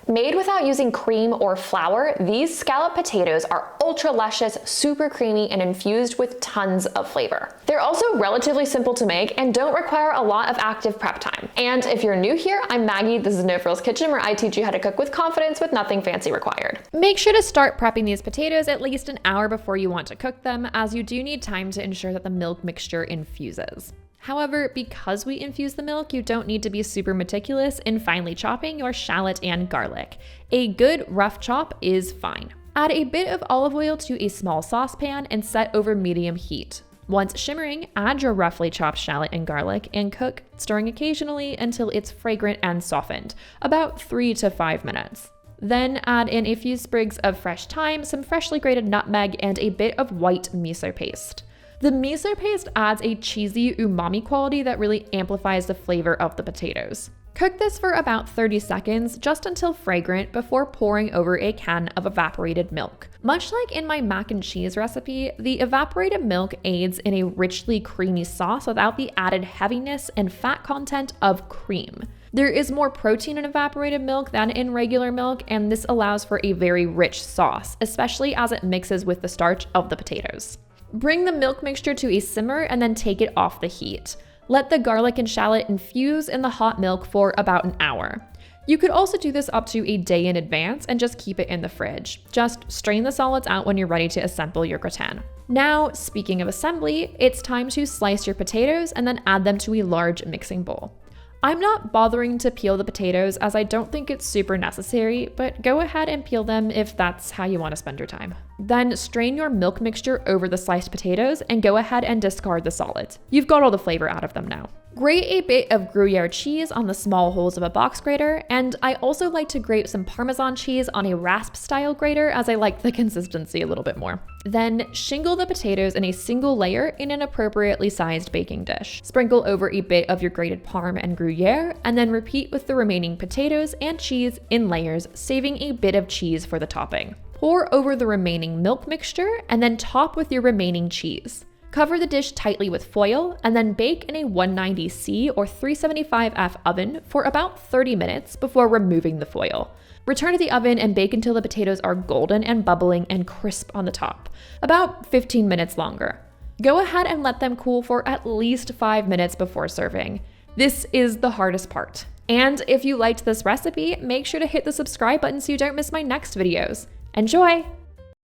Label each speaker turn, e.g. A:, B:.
A: Made without using cream or flour, these scalloped potatoes are ultra luscious, super creamy, and infused with tons of flavor. They're also relatively simple to make and don't require a lot of active prep time. And if you're new here, I'm Maggie. This is No Frills Kitchen, where I teach you how to cook with confidence with nothing fancy required. Make sure to start prepping these potatoes at least an hour before you want to cook them, as you do need time to ensure that the milk mixture infuses. However, because we infuse the milk, you don't need to be super meticulous in finely chopping your shallot and garlic. A good rough chop is fine. Add a bit of olive oil to a small saucepan and set over medium heat. Once shimmering, add your roughly chopped shallot and garlic and cook, stirring occasionally until it's fragrant and softened, about 3 to 5 minutes. Then add in a few sprigs of fresh thyme, some freshly grated nutmeg, and a bit of white miso paste. The miso paste adds a cheesy umami quality that really amplifies the flavor of the potatoes. Cook this for about 30 seconds, just until fragrant, before pouring over a can of evaporated milk. Much like in my mac and cheese recipe, the evaporated milk aids in a richly creamy sauce without the added heaviness and fat content of cream. There is more protein in evaporated milk than in regular milk, and this allows for a very rich sauce, especially as it mixes with the starch of the potatoes. Bring the milk mixture to a simmer and then take it off the heat. Let the garlic and shallot infuse in the hot milk for about an hour. You could also do this up to a day in advance and just keep it in the fridge. Just strain the solids out when you're ready to assemble your gratin. Now, speaking of assembly, it's time to slice your potatoes and then add them to a large mixing bowl. I'm not bothering to peel the potatoes as I don't think it's super necessary, but go ahead and peel them if that's how you want to spend your time. Then strain your milk mixture over the sliced potatoes and go ahead and discard the solids. You've got all the flavor out of them now. Grate a bit of Gruyere cheese on the small holes of a box grater, and I also like to grate some Parmesan cheese on a rasp-style grater as I like the consistency a little bit more. Then shingle the potatoes in a single layer in an appropriately sized baking dish. Sprinkle over a bit of your grated Parm and Gruyere, and then repeat with the remaining potatoes and cheese in layers, saving a bit of cheese for the topping. Pour over the remaining milk mixture, and then top with your remaining cheese. Cover the dish tightly with foil and then bake in a 190°C or 375°F oven for about 30 minutes before removing the foil. Return to the oven and bake until the potatoes are golden and bubbling and crisp on the top, about 15 minutes longer. Go ahead and let them cool for at least 5 minutes before serving. This is the hardest part. And if you liked this recipe, make sure to hit the subscribe button so you don't miss my next videos. Enjoy!